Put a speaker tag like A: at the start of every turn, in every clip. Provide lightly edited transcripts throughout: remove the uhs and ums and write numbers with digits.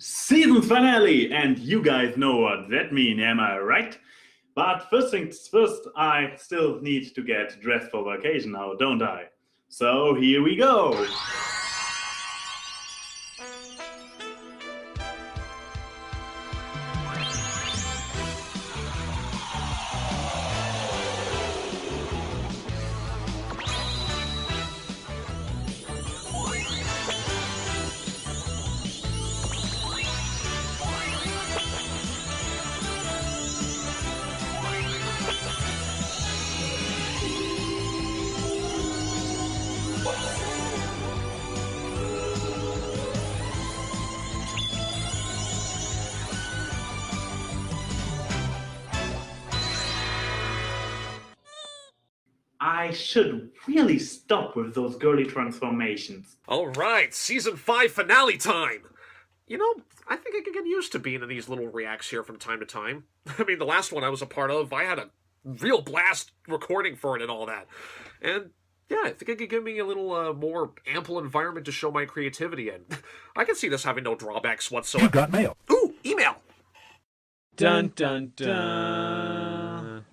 A: Season finale, and you guys know what that means, am I right? But first things first, I still need to get dressed for vacation now, don't I? So here we go! I should really stop with those girly transformations.
B: Alright, Season 5 finale time! You know, I think I can get used to being in these little reacts here from time to time. I mean, the last one I was a part of, I had a real blast recording for it and all that. And yeah, I think it could give me a little more ample environment to show my creativity in. I can see this having no drawbacks whatsoever.
C: You got mail.
B: Ooh, email!
D: Dun dun dun.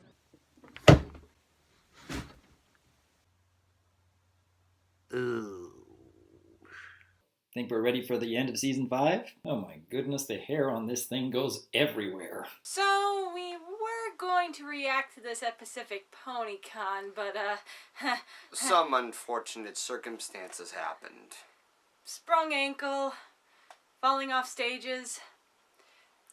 B: Ooh.
E: Think we're ready for the end of Season 5? Oh my goodness, the hair on this thing goes everywhere.
F: So, we were going to react to this at Pacific Pony Con, but,
G: Some unfortunate circumstances happened.
F: sprung ankle, falling off stages,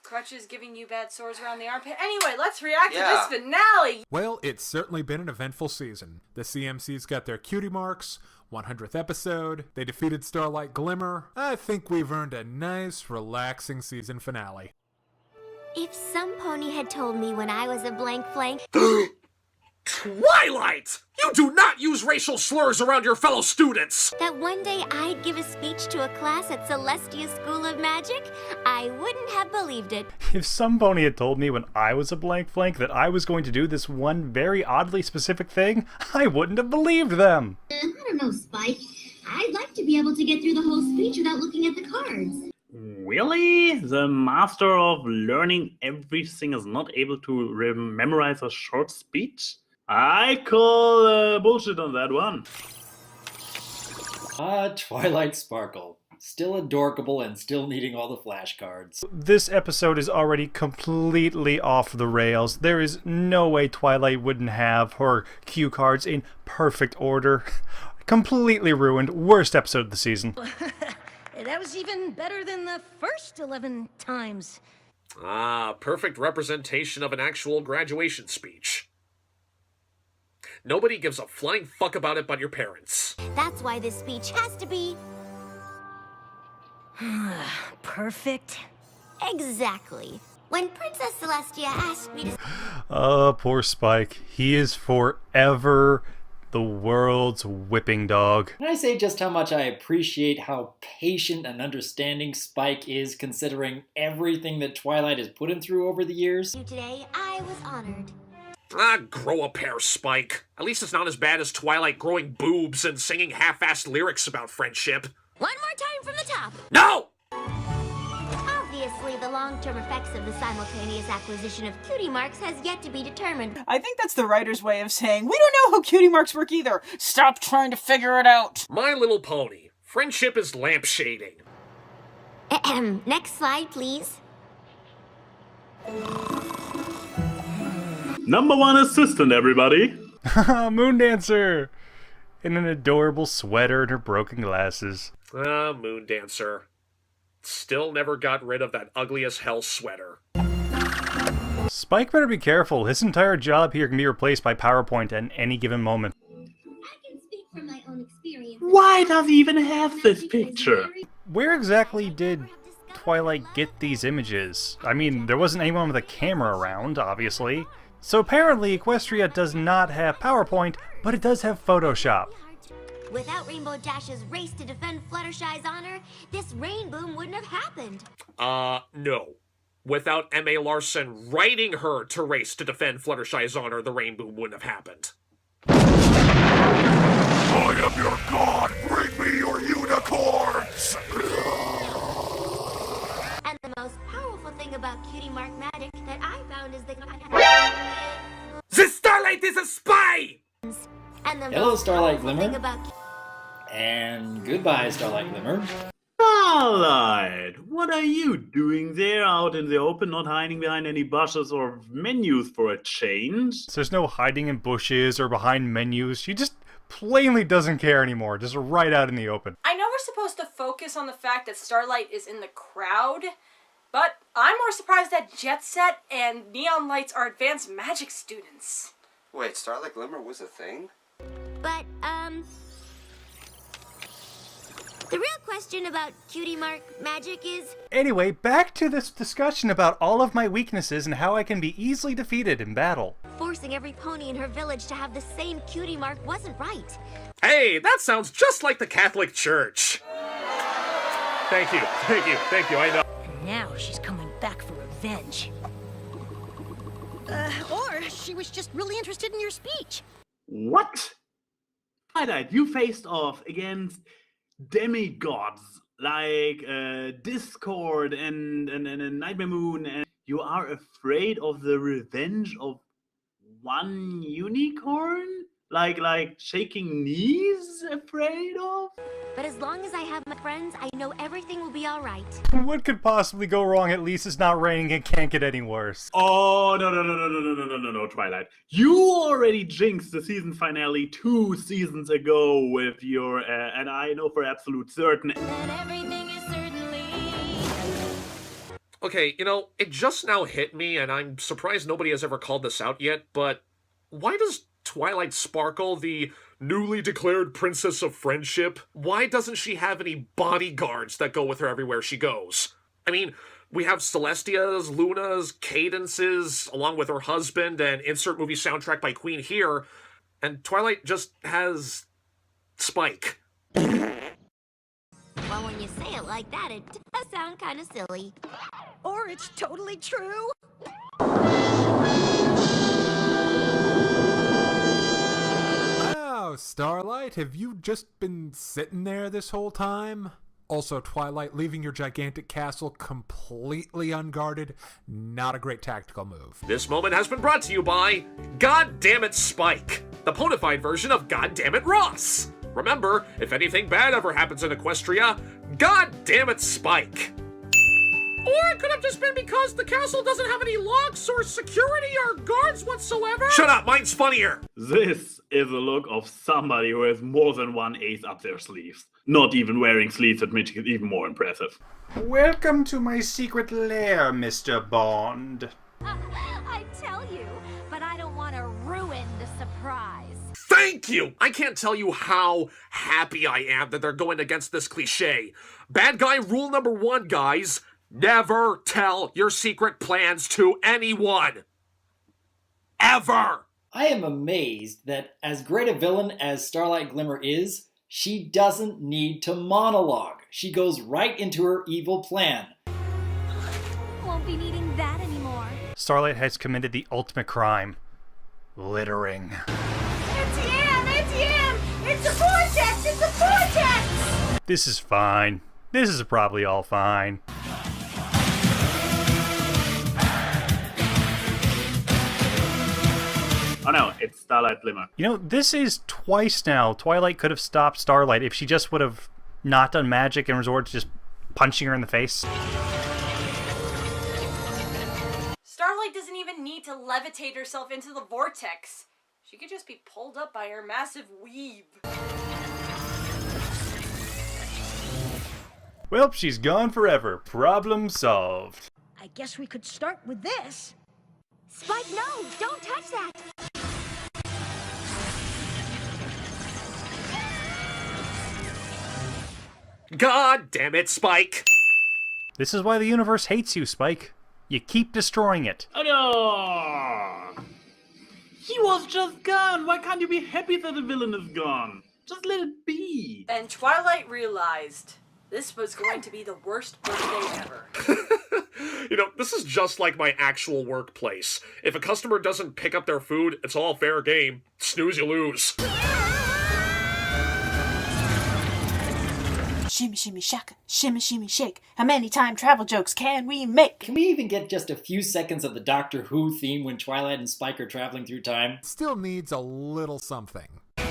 F: crutches giving you bad sores around the armpit. Anyway, let's react to this finale!
C: Well, it's certainly been an eventful season. The CMC's got their Cutie marks, 100th episode, they defeated Starlight Glimmer. I think we've earned a nice, relaxing season finale.
H: If some pony had told me when I was a blank flank
B: Twilight! You do not use racial slurs around your fellow students!
H: that one day I'd give a speech to a class at Celestia School of Magic, I wouldn't have believed it.
D: If some pony had told me when I was a blank flank that I was going to do this one very oddly specific thing, I wouldn't have believed them.
I: I don't know, Spike. I'd like to be able to get through the whole speech without looking at the cards.
A: Really? The master of learning everything is not able to memorize a short speech? I call bullshit on that one.
E: Twilight Sparkle. Still adorkable and still needing all the flashcards.
D: This episode is already completely off the rails. There is no way Twilight wouldn't have her cue cards in perfect order. Completely ruined. Worst episode of the season.
J: That was even better than the first 11 times.
B: Ah, perfect representation of an actual graduation speech. Nobody gives a flying fuck about it but your parents.
H: That's why this speech has to be
J: Perfect.
H: exactly. When Princess Celestia asked me to...
D: Oh, poor Spike. He is forever the world's whipping dog.
E: Can I say just how much I appreciate how patient and understanding Spike is considering everything that Twilight has put him through over the years?
H: Today, I was honored.
B: Ah, grow a pair, Spike. At least it's not as bad as Twilight growing boobs and singing half-assed lyrics about friendship.
H: One more time from the top.
B: No!
H: Obviously, the long-term effects of the simultaneous acquisition of cutie marks has yet to be determined.
K: I think that's the writer's way of saying, we don't know how cutie marks work either. Stop trying to figure it out.
B: My Little Pony. Friendship is lampshading.
H: Next slide, please.
A: Number one assistant, everybody.
D: Moon Dancer! In an adorable sweater and her broken glasses.
B: Ah, Moon Dancer. Still never got rid of that ugly as hell sweater.
D: Spike better be careful. His entire job here can be replaced by PowerPoint at any given moment.
I: I can speak from my own experience.
A: Why does he even have this picture?
D: Where exactly did Twilight get these images? I mean, there wasn't anyone with a camera around, obviously. So apparently Equestria does not have PowerPoint, but it does have Photoshop.
H: Without Rainbow Dash's race to defend Fluttershy's honor, this rain boom wouldn't have happened.
B: No. Without M.A. Larson writing her to race to defend Fluttershy's honor, the rain boom wouldn't have happened.
C: I am your god! Bring me your unicorns!
H: thing about Cutie Mark magic that I found is the
B: Starlight is a spy!
H: And the
E: Hello,
H: most
E: Starlight
H: powerful
E: Glimmer.
H: thing about
E: And goodbye, Starlight Glimmer.
A: Starlight, what are you doing there out in the open, not hiding behind any bushes or menus for a change?
D: So there's no hiding in bushes or behind menus. She just plainly doesn't care anymore, just right out in the open.
F: I know we're supposed to focus on the fact that Starlight is in the crowd, but I'm more surprised that Jet Set and Neon Lights are advanced magic students.
G: Wait, Starlight Glimmer was a thing?
H: But, the real question about Cutie Mark magic is...
D: Anyway, back to this discussion about all of my weaknesses and how I can be easily defeated in battle.
H: Forcing every pony in her village to have the same Cutie Mark wasn't right.
B: Hey, that sounds just like the Catholic Church. Thank you, I know.
J: And now she's coming back for revenge. Or she was just really interested in your speech.
A: What? Twilight, you faced off against demigods like Discord and Nightmare Moon, and you are afraid of the revenge of one unicorn? Like shaking knees afraid of?
H: But as long as I have my friends, I know everything will be alright.
D: What could possibly go wrong? At least it's not raining and can't get any worse.
A: Oh, no, Twilight. You already jinxed the season finale 2 seasons ago with your, and I know for absolute certain.
H: And everything is certainly...
B: Okay, you know, it just now hit me, and I'm surprised nobody has ever called this out yet, but why does Twilight Sparkle, the newly declared Princess of Friendship, why doesn't she have any bodyguards that go with her everywhere she goes? I mean, we have Celestia's, Luna's, Cadence's, along with her husband, and insert movie soundtrack by Queen here, and Twilight just has Spike.
H: Well, when you say it like that, it does sound kind of silly.
J: Or it's totally true.
C: Oh, Starlight, have you just been sitting there this whole time? Also, Twilight, leaving your gigantic castle completely unguarded, not a great tactical move.
B: This moment has been brought to you by Goddammit Spike, the ponified version of Goddammit Ross. Remember, if anything bad ever happens in Equestria, Goddammit Spike. Or it could have just been because the castle doesn't have any locks or security or guards whatsoever. Shut up, mine's funnier.
A: This is the look of somebody who has more than one ace up their sleeves. Not even wearing sleeves that make it even more impressive.
L: Welcome to my secret lair, Mr. Bond.
H: I tell you, but I don't want to ruin the surprise.
B: Thank you! I can't tell you how happy I am that they're going against this cliche. Bad guy rule number 1, guys. Never tell your secret plans to anyone. Ever!
E: I am amazed that as great a villain as Starlight Glimmer is, she doesn't need to monologue. She goes right into her evil plan.
H: Won't be needing that anymore.
D: Starlight has committed the ultimate crime. Littering.
F: It's him! It's a vortex! It's a vortex!
D: This is fine. This is probably all fine.
A: Oh no, it's Starlight Glimmer.
D: You know, this is twice now. Twilight could have stopped Starlight if she just would have not done magic and resorted to just punching her in the face.
F: Starlight doesn't even need to levitate herself into the vortex. She could just be pulled up by her massive weave.
D: Well, she's gone forever. Problem solved.
J: I guess we could start with this.
H: Spike, no! Don't touch that!
B: God damn it, Spike!
D: This is why the universe hates you, Spike. You keep destroying it.
A: Oh no! He was just gone! Why can't you be happy that the villain is gone? Just let it be!
F: And Twilight realized this was going to be the worst birthday ever.
B: You know, this is just like my actual workplace. If a customer doesn't pick up their food, it's all fair game. Snooze, you lose.
K: Shimmy, shimmy, shaka, shimmy, shimmy, shake. How many time travel jokes can we make?
E: Can we even get just a few seconds of the Doctor Who theme when Twilight and Spike are traveling through time?
C: Still needs a little something.
D: Dun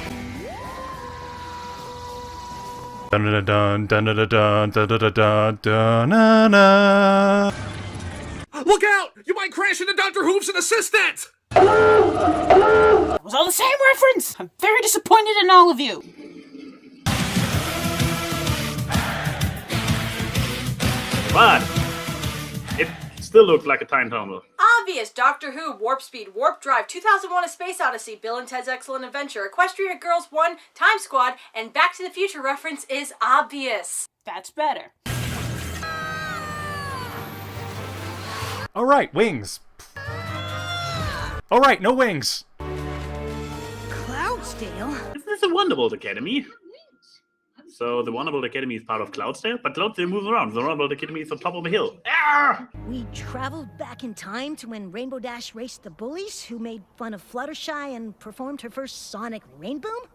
D: dun dun dun dun dun dun dun dun dun dun.
B: Look out! You might crash into Dr. Hooves' an assistant!
K: That was all the same reference! I'm very disappointed in all of you.
A: But it still looked like a time tunnel.
F: Obvious. Doctor Who, Warp Speed, Warp Drive, 2001: A Space Odyssey, Bill and Ted's Excellent Adventure, Equestria Girls 1, Time Squad, and Back to the Future reference is obvious.
K: That's better.
D: Alright, wings. Alright, no wings.
J: Cloudsdale?
A: Is this a Wonderbolt Academy? So the Wonderbolt Academy is part of Cloudsdale, but Cloudsdale moves around. The Wonderbolt Academy is on top of a hill. Ah!
J: We traveled back in time to when Rainbow Dash raced the bullies who made fun of Fluttershy and performed her first sonic rainboom?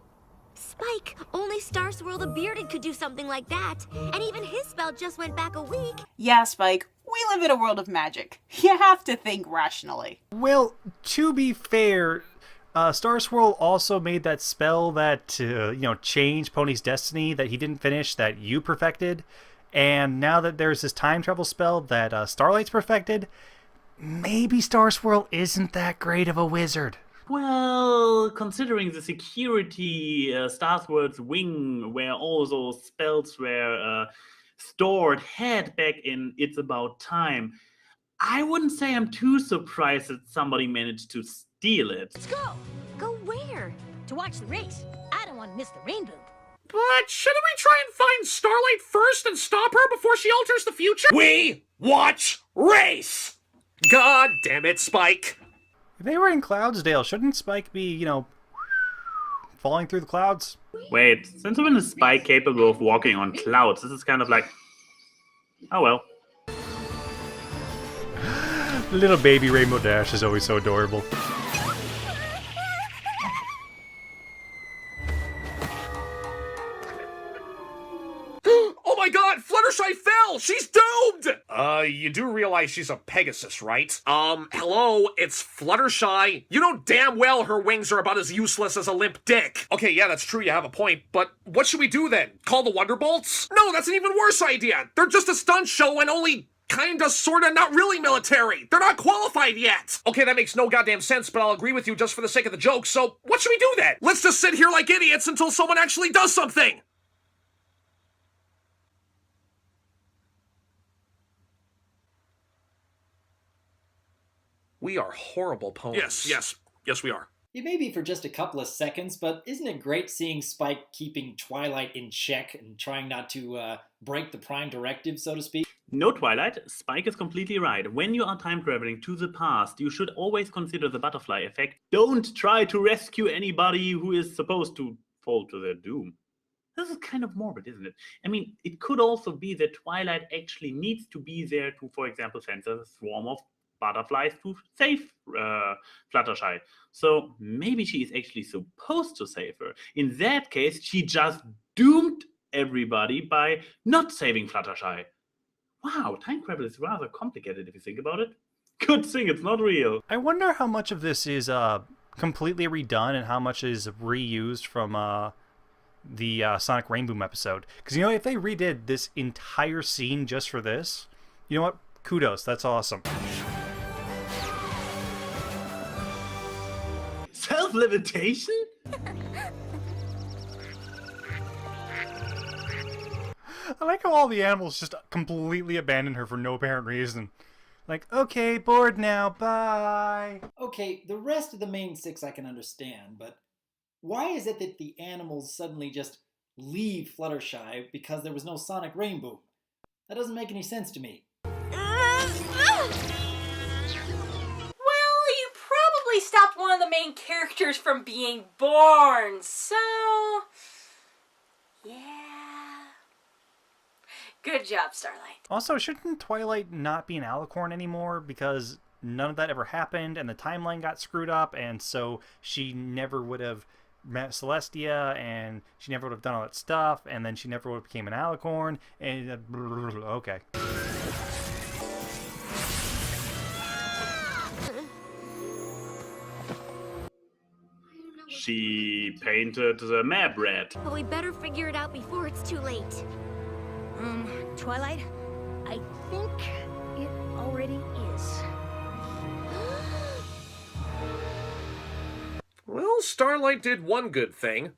H: Spike, only Star Swirl the Bearded could do something like that. And even his spell just went back a week.
K: Yeah, Spike, we live in a world of magic. You have to think rationally.
D: Well, to be fair, Star Swirl also made that spell that, changed Pony's destiny that he didn't finish, that you perfected. And now that there's this time travel spell that Starlight's perfected, maybe Star Swirl isn't that great of a wizard.
A: Well, considering the security Starsword's wing, where all those spells were stored, had back in It's About Time, I wouldn't say I'm too surprised that somebody managed to steal it.
J: Let's go! Go where? To watch the race. I don't want to miss the rainbow.
B: But shouldn't we try and find Starlight first and stop her before she alters the future? We watch race! God damn it, Spike!
D: If they were in Cloudsdale, shouldn't Spike be, falling through the clouds?
A: Wait, since when is Spike capable of walking on clouds? This is kind of like... Oh well.
D: Little baby Rainbow Dash is always so adorable.
B: Oh my god, Fluttershy fell! She's doomed! You do realize she's a Pegasus, right? Hello, it's Fluttershy. You know damn well her wings are about as useless as a limp dick. Okay, yeah, that's true, you have a point, but what should we do then? Call the Wonderbolts? No, that's an even worse idea! They're just a stunt show and only kinda, sorta, not really military. They're not qualified yet. Okay, that makes no goddamn sense, but I'll agree with you just for the sake of the joke, so what should we do then? Let's just sit here like idiots until someone actually does something! We are horrible ponies. Yes, we are.
E: It may be for just a couple of seconds, but isn't it great seeing Spike keeping Twilight in check and trying not to break the Prime Directive, so to speak?
A: No, Twilight, Spike is completely right. When you are time traveling to the past, you should always consider the butterfly effect. Don't try to rescue anybody who is supposed to fall to their doom. This is kind of morbid, isn't it? I mean, it could also be that Twilight actually needs to be there to, for example, send a swarm of butterflies to save Fluttershy. So maybe she is actually supposed to save her. In that case, she just doomed everybody by not saving Fluttershy. Wow, time travel is rather complicated if you think about it. Good thing it's not real.
D: I wonder how much of this is completely redone and how much is reused from the Sonic Rainboom episode. Because, if they redid this entire scene just for this, you know what? Kudos, that's awesome.
A: Self-levitation?
D: I like how all the animals just completely abandon her for no apparent reason. Like, okay, bored now, bye.
E: Okay, the rest of the main six I can understand, but why is it that the animals suddenly just leave Fluttershy because there was no Sonic Rainboom? That doesn't make any sense to me.
F: Stopped one of the main characters from being born, so yeah. Good job, Starlight.
D: Also, shouldn't Twilight not be an alicorn anymore because none of that ever happened and the timeline got screwed up, and so she never would have met Celestia, and she never would have done all that stuff, and then she never would have became an alicorn, and okay.
A: She painted the map red.
H: But we better figure it out before it's too late.
J: Twilight, I think it already is.
B: Well, Starlight did one good thing.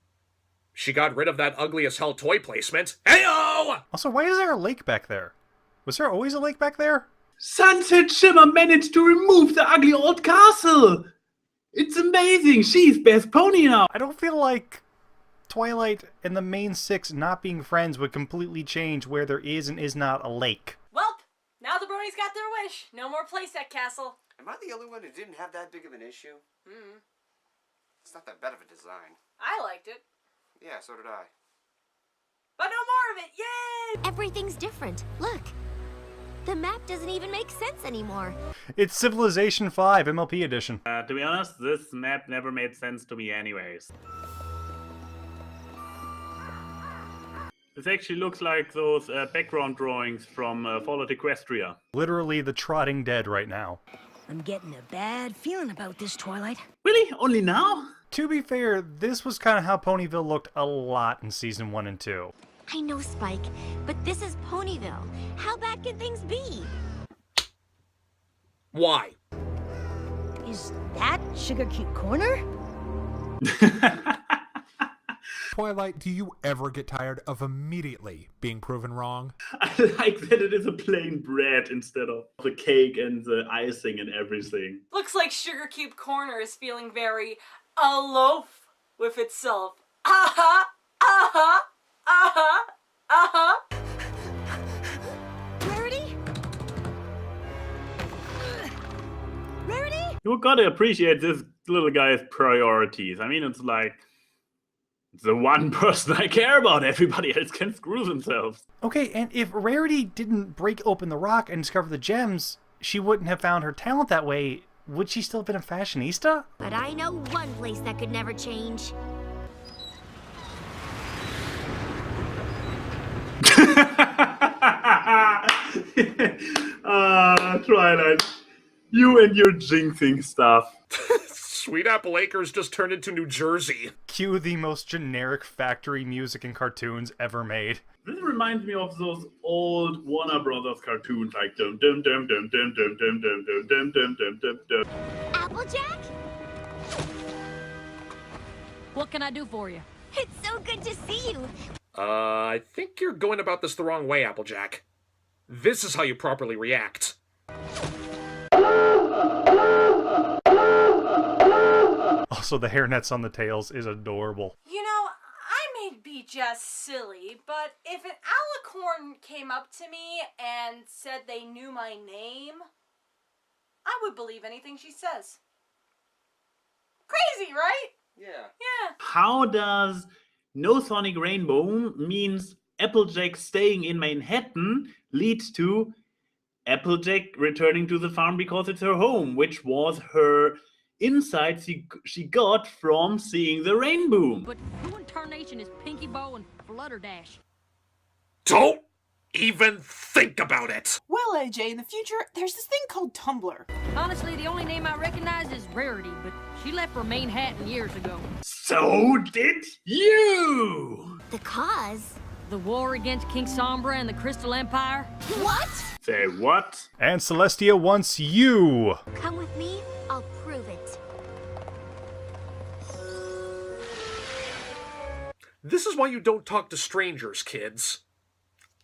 B: She got rid of that ugly as hell toy placement. Heyo!
D: Also, why is there a lake back there? Was there always a lake back there?
A: Sunset Shimmer managed to remove the ugly old castle! It's amazing! She's best pony now!
D: I don't feel like Twilight and the main six not being friends would completely change where there is and is not a lake.
F: Welp, now the Bronies got their wish. No more playset castle.
G: Am I the only one who didn't have that big of an issue?
F: Mm-hmm.
G: It's not that bad of a design.
F: I liked it.
G: Yeah, so did I.
F: But no more of it, yay!
H: Everything's different. Look. The map doesn't even make sense anymore.
D: It's Civilization 5 MLP edition.
A: To be honest, this map never made sense to me anyways. This actually looks like those background drawings from Fallout Equestria.
D: Literally the trotting dead right now.
J: I'm getting a bad feeling about this, Twilight.
A: Really? Only now?
D: To be fair, this was kind of how Ponyville looked a lot in Season 1 and 2.
H: I know, Spike, but this is Ponyville. How bad can things be?
B: Why?
J: Is that Sugar Cube Corner?
C: Twilight, do you ever get tired of immediately being proven wrong?
A: I like that it is a plain bread instead of the cake and the icing and everything.
F: Looks like Sugar Cube Corner is feeling very aloof with itself. Uh-huh, uh-huh, uh-huh, uh-huh.
J: Rarity? Rarity?
A: You gotta appreciate this little guy's priorities. I mean, it's like the one person I care about. Everybody else can screw themselves.
D: Okay, and if Rarity didn't break open the rock and discover the gems, she wouldn't have found her talent that way. Would she still have been a fashionista?
H: But I know one place that could never change.
A: Twilight, you and your jinxing stuff.
B: Sweet Apple Acres just turned into New Jersey.
D: Cue the most generic factory music and cartoons ever made.
A: This reminds me of those old Warner Brothers cartoons, like dum dum dum dum dum dum dum dum dum dum dum dum dum dum.
H: Applejack?
M: What can I do for you?
H: It's so good to see you.
B: I think you're going about this the wrong way, Applejack. This is how you properly react.
D: Also, the hairnets on the tails is adorable.
F: You know, I may be just silly, but if an alicorn came up to me and said they knew my name, I would believe anything she says. Crazy, right?
G: Yeah.
F: Yeah.
A: How does no Sonic Rainbow means Applejack staying in Manhattan leads to Applejack returning to the farm because it's her home, which was her insights she got from seeing the rainbow.
M: But who in tarnation is Pinky Bow and Flutterdash?
B: Don't even think about it!
K: Well, AJ, in the future, there's this thing called Tumblr.
M: Honestly, the only name I recognize is Rarity, but she left for Manhattan years ago.
A: So did you!
H: The cause?
M: The war against King Sombra and the Crystal Empire?
H: What?
A: Say what?
D: And Celestia wants you!
H: Come with me, I'll prove it.
B: This is why you don't talk to strangers, kids.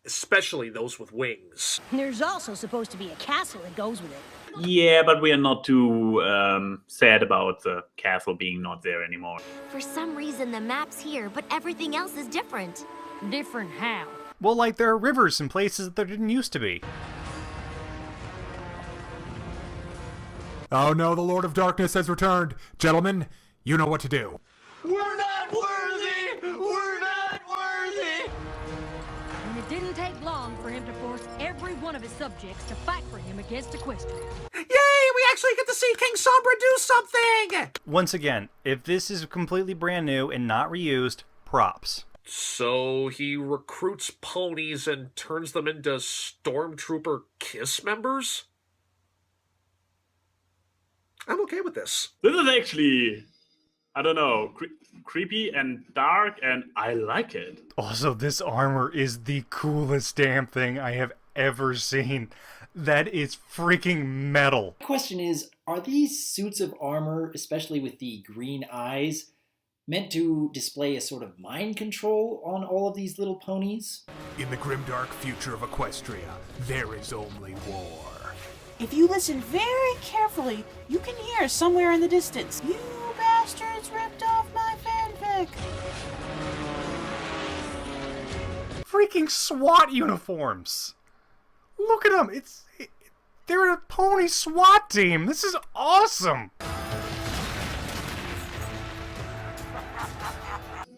B: Especially those with wings.
J: There's also supposed to be a castle that goes with it.
A: Yeah, but we are not too sad about the castle being not there anymore.
H: For some reason, the map's here, but everything else is different.
M: Different how?
D: Well, like there are rivers in places that there didn't used to be.
C: Oh no, the Lord of Darkness has returned. Gentlemen, you know what to do.
N: We're not worthy! We're not worthy!
M: And it didn't take long for him to force every one of his subjects to fight for him against Equestria.
B: Yay! We actually get to see King Sombra do something!
D: Once again, if this is completely brand new and not reused, props.
B: So he recruits ponies and turns them into Stormtrooper KISS members? I'm okay with this.
A: This is actually, I don't know, creepy and dark, and I like it.
D: Also, this armor is the coolest damn thing I have ever seen. That is freaking metal.
E: The question is, are these suits of armor, especially with the green eyes, meant to display a sort of mind control on all of these little ponies?
C: In the grimdark future of Equestria, there is only war.
K: If you listen very carefully, you can hear somewhere in the distance, "You bastards ripped off my fanfic."
D: Freaking SWAT uniforms! Look at them! They're a pony SWAT team! This is awesome!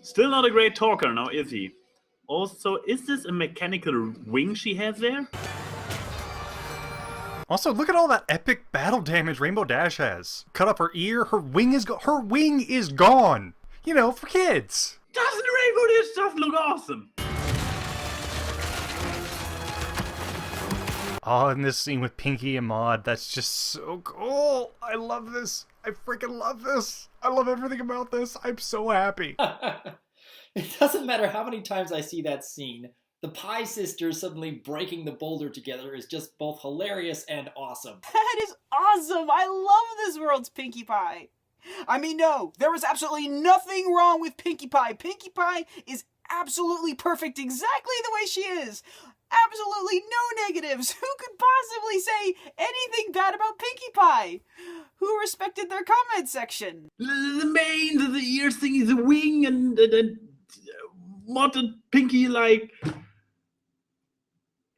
A: Still not a great talker now, is he? Also, is this a mechanical wing she has there?
D: Also, look at all that epic battle damage Rainbow Dash has. Cut up her ear, her wing is gone! You know, for kids!
A: Doesn't Rainbow Dash stuff look awesome?
D: Oh, and this scene with Pinky and Maud, that's just so cool! I love this! I freaking love this! I love everything about this! I'm so happy!
E: It doesn't matter how many times I see that scene, the Pie Sisters suddenly breaking the boulder together is just both hilarious and awesome.
K: That is awesome! I love this world's Pinkie Pie! I mean, no, there is absolutely nothing wrong with Pinkie Pie. Pinkie Pie is absolutely perfect exactly the way she is. Absolutely no negatives. Who could possibly say anything bad about Pinkie Pie? Who respected their comment section?
A: The mane, the ears thing is a wing, and what did Pinky like?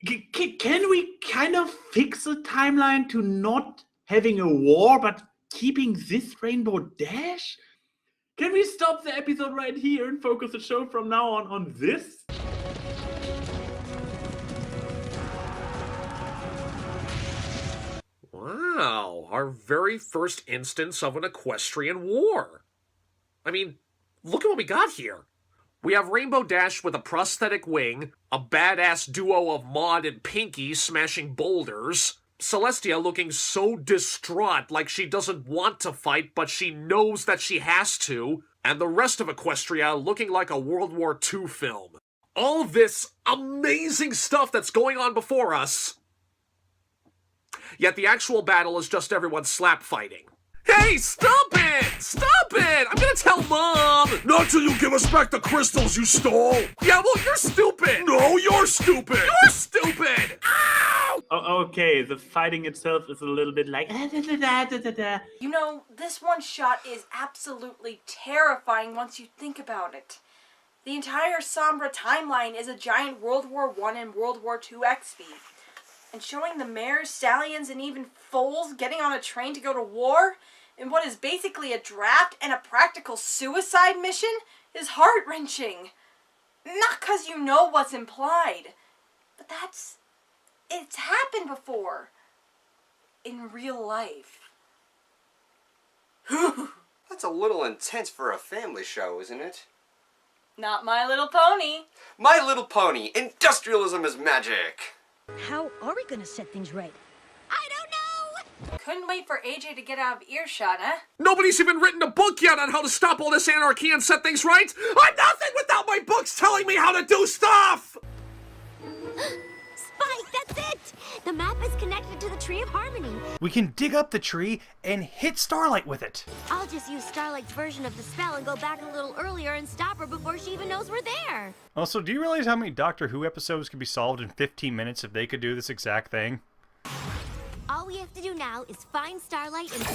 A: Can we kind of fix the timeline to not having a war, but keeping this Rainbow Dash? Can we stop the episode right here and focus the show from now on this?
B: Wow, our very first instance of an equestrian war. I mean, look at what we got here. We have Rainbow Dash with a prosthetic wing, a badass duo of Maud and Pinky smashing boulders, Celestia looking so distraught like she doesn't want to fight but she knows that she has to, and the rest of Equestria looking like a World War II film. All of this amazing stuff that's going on before us. Yet the actual battle is just everyone slap fighting. Hey, stop it! Stop it! I'm gonna tell Mom!
O: Not till you give us back the crystals you stole!
B: Yeah, well, you're stupid!
O: No, you're stupid!
B: You're stupid! Ow!
A: Okay, the fighting itself is a little bit like...
F: You know, this one shot is absolutely terrifying once you think about it. The entire Sombra timeline is a giant World War I and World War II XP. And showing the mares, stallions, and even foals getting on a train to go to war in what is basically a draft and a practical suicide mission is heart-wrenching. Not because you know what's implied, but it's happened before. In real life.
G: That's a little intense for a family show, isn't it?
F: Not My Little Pony.
G: My Little Pony, industrialism is magic.
J: How are we gonna set things right?
H: I don't know!
F: Couldn't wait for AJ to get out of earshot, huh?
B: Nobody's even written a book yet on how to stop all this anarchy and set things right! I'm nothing without my books telling me how to do stuff!
H: Spike, that's it! The map is connected to the Tree of Harmony.
D: We can dig up the tree and hit Starlight with it.
H: I'll just use Starlight's version of the spell and go back a little earlier and stop her before she even knows we're there.
D: Also, do you realize how many Doctor Who episodes could be solved in 15 minutes if they could do this exact thing?
H: All we have to do now is find Starlight and...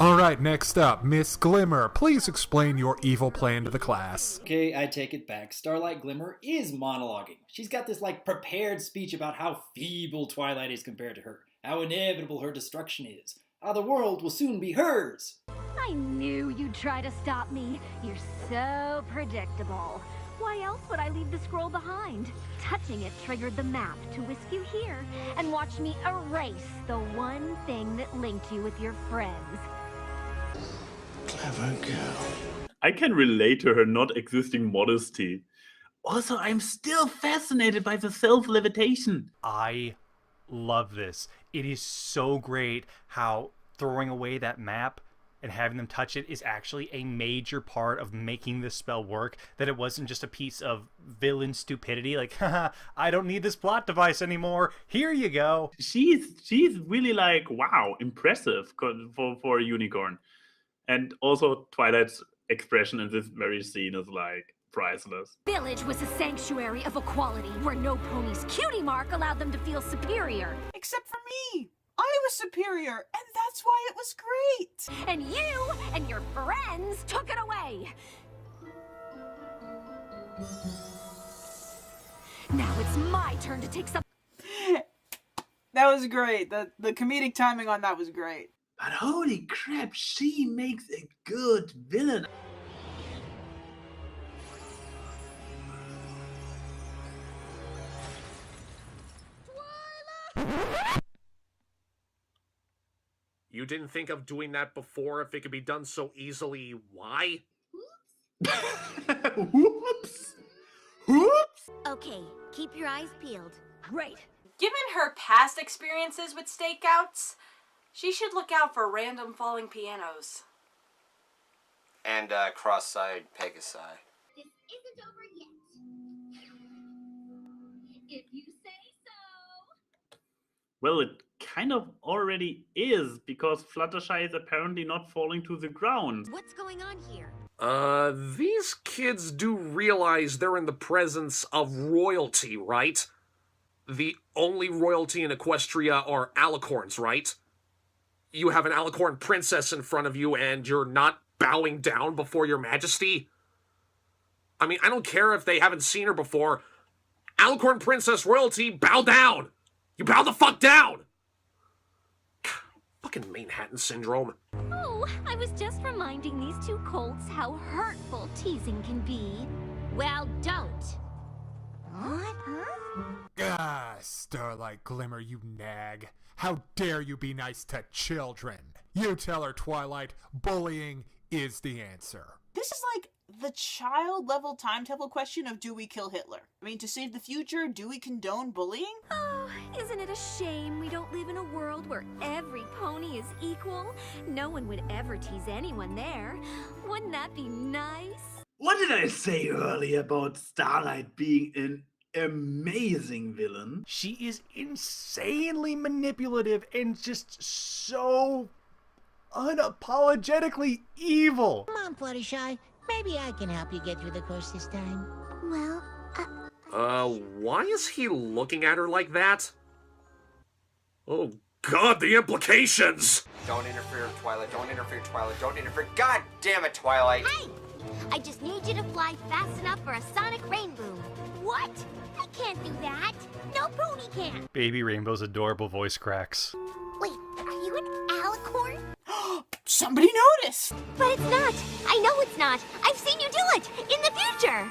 C: Alright, next up, Miss Glimmer. Please explain your evil plan to the class.
E: Okay, I take it back. Starlight Glimmer is monologuing. She's got this, prepared speech about how feeble Twilight is compared to her, how inevitable her destruction is, how the world will soon be hers.
M: I knew you'd try to stop me. You're so predictable. Why else
H: but I leave the scroll behind. Touching it triggered the map to whisk you here and watch me erase the one thing that linked you with your friends.
A: Clever girl. I can relate to her not existing modesty. Also, I'm still fascinated by the self-levitation.
D: I love this. It is so great how throwing away that map and having them touch it is actually a major part of making this spell work, that it wasn't just a piece of villain stupidity, like, haha, I don't need this plot device anymore, here you go.
A: She's really like, wow, impressive for a unicorn. And also Twilight's expression in this very scene is like priceless.
H: Village was a sanctuary of equality where no pony's cutie mark allowed them to feel superior.
K: Except for me. I was superior, and that's why it was great.
H: And you and your friends took it away. Now it's my turn to take some.
K: That was great. The comedic timing on that was great.
A: But holy crap, she makes a good villain.
B: You didn't think of doing that before if it could be done so easily? Why?
A: Whoops! Whoops!
H: Okay, keep your eyes peeled.
F: Great. Given her past experiences with stakeouts, she should look out for random falling pianos.
G: And cross-eyed Pegasi.
I: This isn't over yet. If you say so.
A: Well, it kind of already is, because Fluttershy is apparently not falling to the ground.
H: What's going on here?
B: These kids do realize they're in the presence of royalty, right? The only royalty in Equestria are alicorns, right? You have an alicorn princess in front of you and you're not bowing down before your majesty? I mean, I don't care if they haven't seen her before. Alicorn princess royalty, bow down! You bow the fuck down! Fucking Manhattan syndrome.
H: Oh, I was just reminding these two colts how hurtful teasing can be. Well, don't. What?
C: Ah, Starlight Glimmer, you nag. How dare you be nice to children? You tell her, Twilight, bullying is the answer.
K: This is like the child-level timetable question of do we kill Hitler? I mean, to save the future, do we condone bullying?
H: Oh, isn't it a shame we don't live in a world where every pony is equal? No one would ever tease anyone there. Wouldn't that be nice?
A: What did I say earlier about Starlight being an amazing villain?
D: She is insanely manipulative and just so unapologetically evil.
J: Come on, Fluttershy. Maybe I can help you get through the course this time.
H: Well,
B: why is he looking at her like that? Oh god, the implications!
G: Don't interfere, Twilight. Don't interfere, Twilight. Don't interfere. God damn it, Twilight!
H: hey! I just need you to fly fast enough for a sonic rainbow. What? I can't do that. No pony can.
D: Baby Rainbow's adorable voice cracks.
H: Wait, are you an alicorn?
K: Somebody noticed!
H: But it's not. I know it's not. I've seen you do it in the future.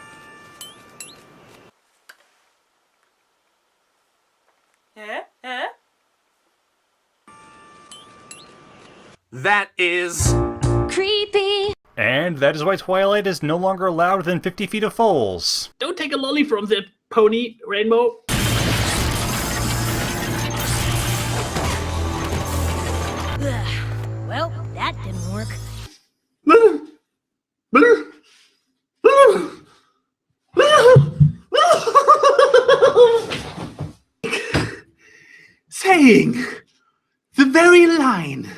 B: That is
H: creepy.
D: And that is why Twilight is no longer allowed within 50 feet of foals.
A: Don't take a lolly from the pony, Rainbow.
J: Well, that didn't work.
A: Saying the very line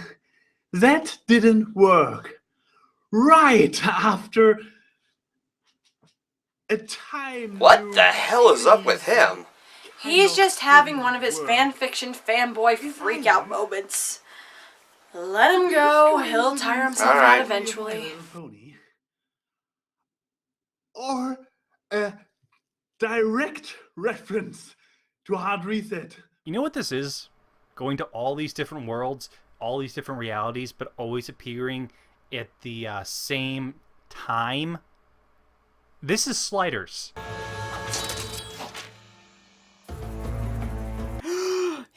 A: that didn't work right after a time.
G: What the hell is up with him?
F: He's just having one of his fanfiction fanboy freakout moments. Let him go. He'll tire himself out eventually.
A: Or a direct reference to Hard Reset.
D: You know what this is? Going to all these different worlds, all these different realities, but always appearing at the same time. This is Sliders.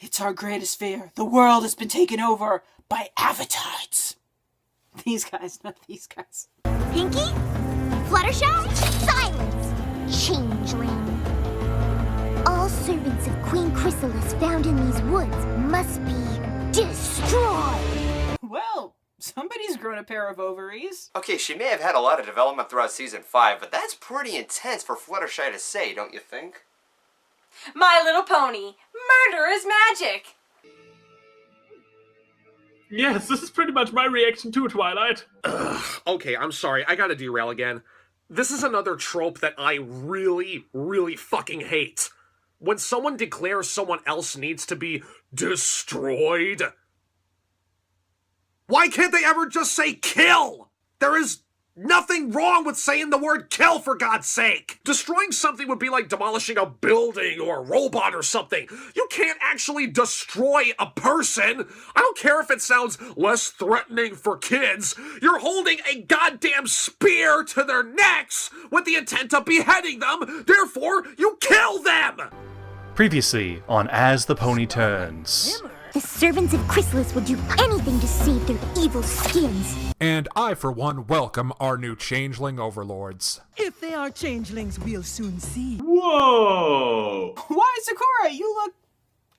K: It's our greatest fear. The world has been taken over by avatars. These guys, not these guys.
H: Pinky? Fluttershy? Silence! Changeling. All servants of Queen Chrysalis found in these woods must be destroyed!
K: Well, somebody's grown a pair of ovaries.
G: Okay, she may have had a lot of development throughout Season 5, but that's pretty intense for Fluttershy to say, don't you think?
F: My Little Pony, murder is magic!
A: Yes, this is pretty much my reaction to Twilight.
B: Okay, I'm sorry, I gotta derail again. This is another trope that I really, really fucking hate. When someone declares someone else needs to be destroyed. Why can't they ever just say kill? There is nothing wrong with saying the word kill, for God's sake! Destroying something would be like demolishing a building or a robot or something. You can't actually destroy a person. I don't care if it sounds less threatening for kids. You're holding a goddamn spear to their necks with the intent of beheading them. Therefore, you kill them!
D: Previously on As the Pony Turns.
H: The servants of Chrysalis would do anything to save their evil skins.
C: And I, for one, welcome our new changeling overlords.
P: If they are changelings, we'll soon see.
A: Whoa!
K: Why, Sakura? You look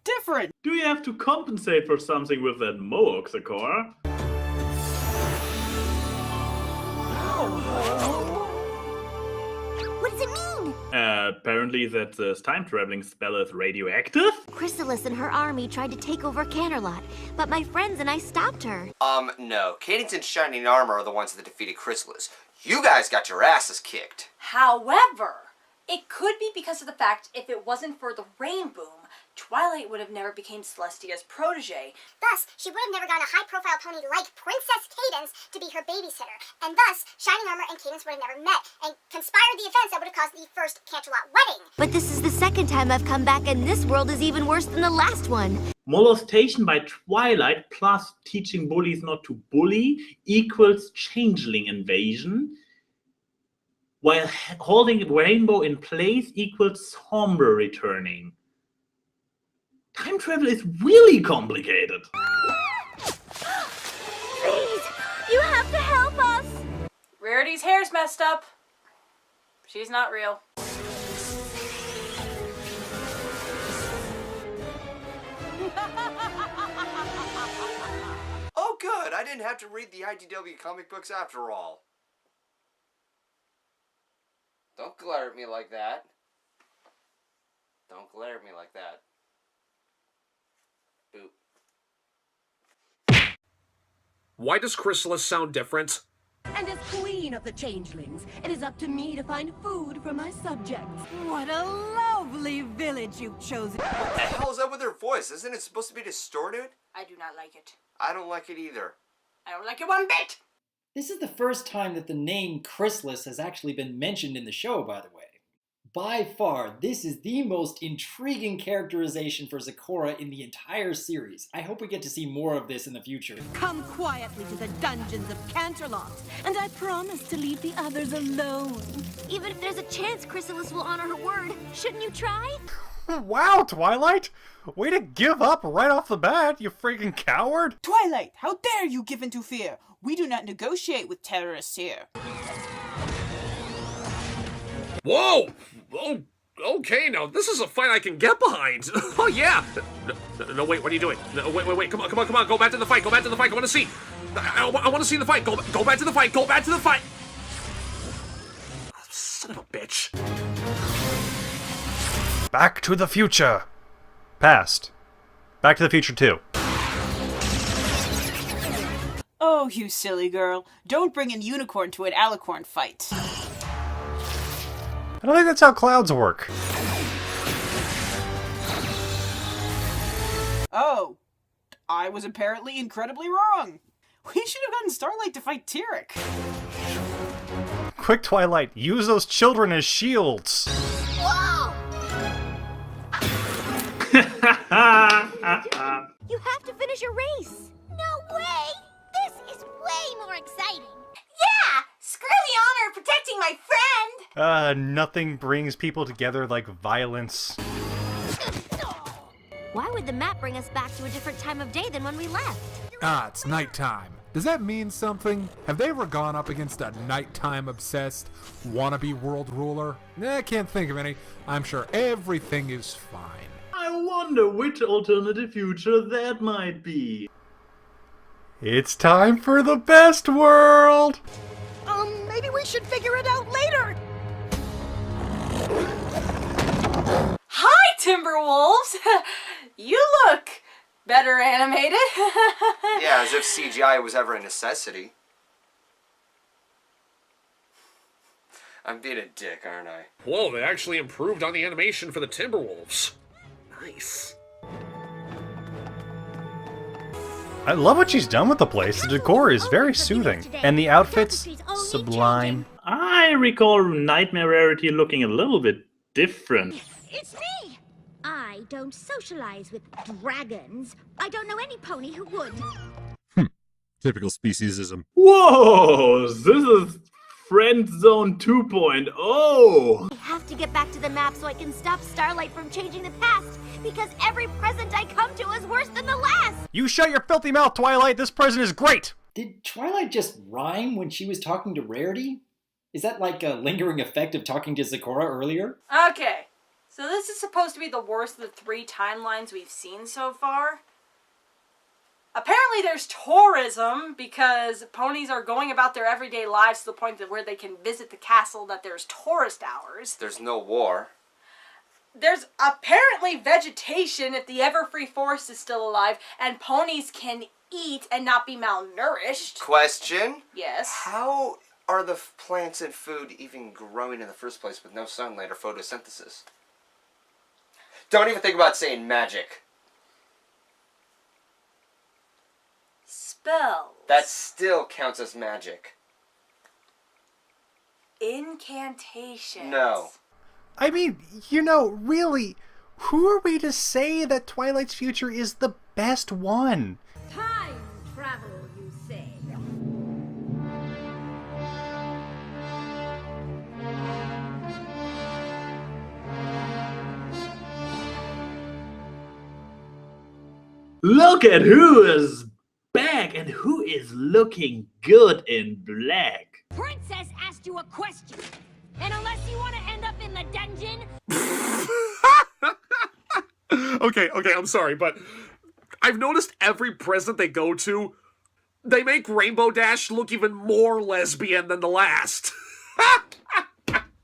K: different.
A: Do you have to compensate for something with that mohawk, Sakura?
H: What does it mean?
A: Apparently that this time-traveling spell is radioactive?
H: Chrysalis and her army tried to take over Canterlot, but my friends and I stopped her.
G: No. Cadence and Shining Armor are the ones that defeated Chrysalis. You guys got your asses kicked.
F: However, it could be because of the fact if it wasn't for the Rain Boom, Twilight would have never became Celestia's protege.
I: Thus, she would have never gotten a high-profile pony like Princess Cadence to be her babysitter, and thus, Shining Armor and Cadence would have never met, and conspired the events that would have caused the first Canterlot wedding.
H: But this is the second time I've come back, and this world is even worse than the last one.
A: Molestation by Twilight plus teaching bullies not to bully equals changeling invasion, while holding Rainbow in place equals Sombra returning. Time travel is really complicated.
H: Please, you have to help us.
F: Rarity's hair's messed up. She's not real.
G: Oh good, I didn't have to read the IDW comic books after all. Don't glare at me like that. Don't glare at me like that. Boop.
B: Why does Chrysalis sound different?
P: And as queen of the changelings, it is up to me to find food for my subjects. What a lovely village you've chosen.
G: What the hell is up with her voice? Isn't it supposed to be distorted?
F: I do not like it.
G: I don't like it either.
F: I don't like it one bit!
E: This is the first time that the name Chrysalis has actually been mentioned in the show, by the way. By far, this is the most intriguing characterization for Sakura in the entire series. I hope we get to see more of this in the future.
P: Come quietly to the dungeons of Canterlot, and I promise to leave the others alone.
H: Even if there's a chance Chrysalis will honor her word, shouldn't you try?
D: Wow, Twilight! Way to give up right off the bat, you freaking coward!
K: Twilight, how dare you give in to fear? We do not negotiate with terrorists here.
B: Whoa! Oh, okay, now this is a fight I can get behind. Oh yeah! No, wait, what are you doing? No, wait, come on, go back to the fight, I want to see. I want to see the fight, go back to the fight, Son of a bitch.
D: Back to the Future! Past. Back to the Future 2.
K: Oh, you silly girl. Don't bring an unicorn to an alicorn fight.
D: I don't think that's how clouds work.
K: Oh, I was apparently incredibly wrong. We should have gotten Starlight to fight Tyrek.
D: Quick, Twilight, use those children as shields.
H: Whoa! You have to finish your race.
I: No way! This is way more exciting.
F: Yeah! Screw the honor of protecting my friend!
D: Nothing brings people together like violence.
H: Why would the map bring us back to a different time of day than when we left?
C: Ah, it's nighttime. Does that mean something? Have they ever gone up against a nighttime-obsessed wannabe world ruler? I can't think of any. I'm sure everything is fine.
A: I wonder which alternative future that might be.
D: It's time for the best world!
J: Maybe we should figure it out later.
F: Hi, Timberwolves! You look better animated.
G: Yeah, as if CGI was ever a necessity. I'm being a dick, aren't I?
B: Whoa, they actually improved on the animation for the Timberwolves. Nice.
D: I love what she's done with the place. The decor is very soothing. And the outfits, sublime.
A: I recall Nightmare Rarity looking a little bit different.
H: It's me! I don't socialize with dragons. I don't know any pony who would.
O: Typical speciesism.
A: Whoa! This is Friend Zone 2.0!
H: I have to get back to the map so I can stop Starlight from changing the past, because every present I come to is worse than the last!
D: You shut your filthy mouth, Twilight! This present is great!
E: Did Twilight just rhyme when she was talking to Rarity? Is that like a lingering effect of talking to Sakura earlier?
F: Okay, so this is supposed to be the worst of the 3 timelines we've seen so far. Apparently there's tourism, because ponies are going about their everyday lives to the point that where they can visit the castle, that there's tourist hours.
G: There's no war.
F: There's apparently vegetation if the Everfree Forest is still alive, and ponies can eat and not be malnourished.
G: Question?
F: Yes?
G: How are the plants and food even growing in the first place with no sunlight or photosynthesis? Don't even think about saying magic.
F: Spells.
G: That still counts as magic.
F: Incantations.
G: No.
D: I mean, you know, really, who are we to say that Twilight's future is the best one?
M: Time travel, you say?
A: Look at who is back and who is looking good in black.
M: Princess asked you a question, and unless you want to end up in the dungeon...
B: Okay, I'm sorry, but I've noticed every present they go to, they make Rainbow Dash look even more lesbian than the last.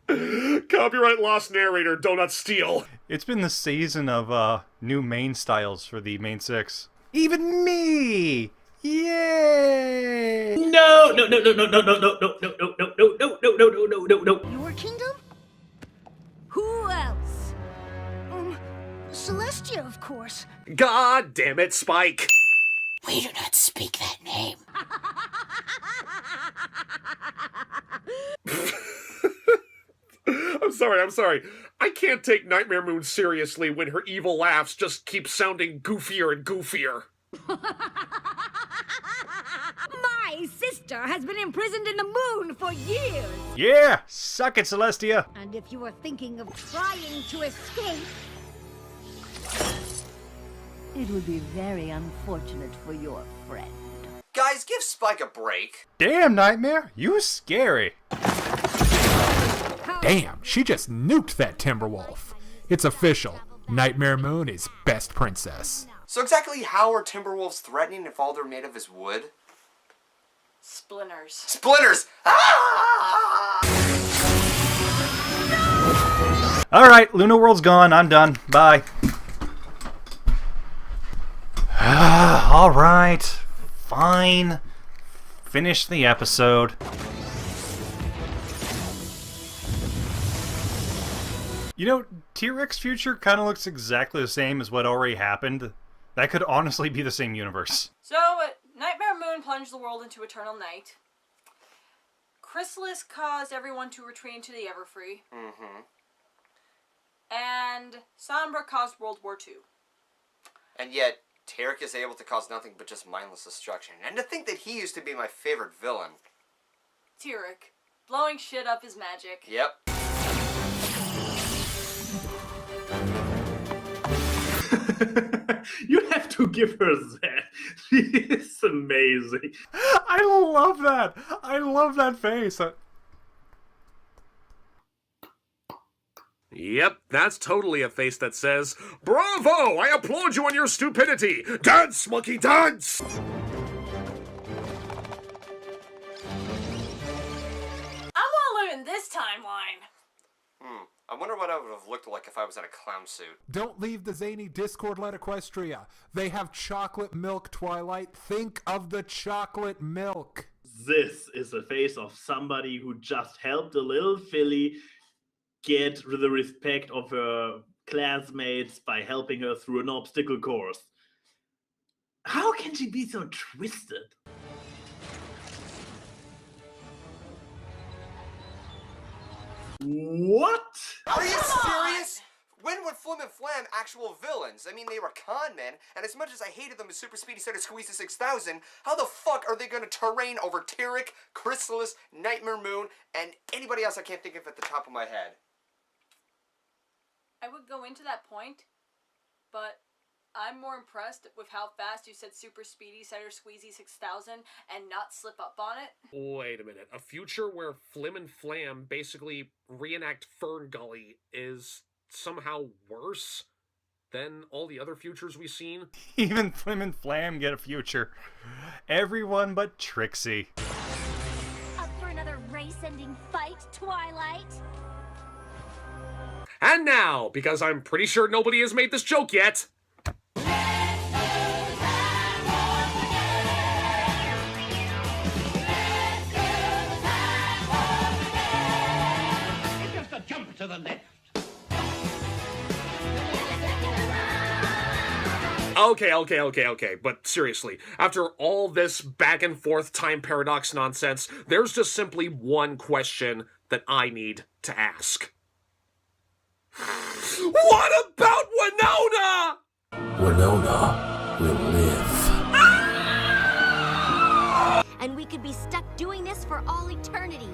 B: Copyright lost narrator, donut steal.
D: It's been the season of new main styles for the main 6. Even me! Yay!
A: No. Your
J: kingdom? Who else? Celestia, of course.
B: God damn it, Spike.
Q: We do not speak that name.
B: I'm sorry. I can't take Nightmare Moon seriously when her evil laughs just keep sounding goofier and goofier.
M: My sister has been imprisoned in the moon for years.
D: Yeah! Suck it, Celestia!
J: And if you are thinking of trying to escape,
P: it would be very unfortunate for your friend.
G: Guys, give Spike a break.
D: Damn, Nightmare, you scary.
C: Damn, she just nuked that Timberwolf. It's official. Nightmare Moon is best princess.
G: So exactly how are Timberwolves threatening if all they're made of is wood?
F: Splinters.
G: Splinters! Ah!
D: Alright, Luna World's gone. I'm done. Bye. Alright. Fine. Finish the episode. You know, T-Rex future kind of looks exactly the same as what already happened. That could honestly be the same universe.
F: So, Nightmare Moon plunged the world into eternal night. Chrysalis caused everyone to retreat into the Everfree.
G: Mm-hmm.
F: And Sombra caused World War II.
G: And yet, Tarek is able to cause nothing but just mindless destruction. And to think that he used to be my favorite villain.
F: Tarek. Blowing shit up is magic.
G: Yep.
A: You have to give her that. She is amazing.
D: I love that. I love that face.
B: Yep, that's totally a face that says, "Bravo! I applaud you on your stupidity! Dance, monkey, dance!"
F: I want to live in this timeline.
G: I wonder what I would have looked like if I was in a clown suit.
C: Don't leave the zany Discord let Equestria. They have chocolate milk, Twilight. Think of the chocolate milk.
A: This is the face of somebody who just helped a little filly get the respect of her classmates by helping her through an obstacle course. How can she be so twisted? What?
G: Are you serious? When were Flim and Flam actual villains? I mean, they were con men, and as much as I hated them as Super Speedy Center Squeezy 6000, how the fuck are they going to terrain over Tyrek, Chrysalis, Nightmare Moon, and anybody else I can't think of at the top of my head?
F: I would go into that point, but I'm more impressed with how fast you said Super Speedy Center Squeezy 6000 and not slip up on it.
B: Wait a minute. A future where Flim and Flam basically reenact Fern Gully is somehow worse than all the other futures we've seen?
D: Even Flim and Flam get a future. Everyone but Trixie.
H: Up for another race-ending fight, Twilight?
B: And now, because I'm pretty sure nobody has made this joke yet,
N: Just a jump to the left.
B: Okay, but seriously, after all this back and forth time paradox nonsense, there's just simply one question that I need to ask. What about Winona?
Q: Winona will live.
H: And we could be stuck doing this for all eternity.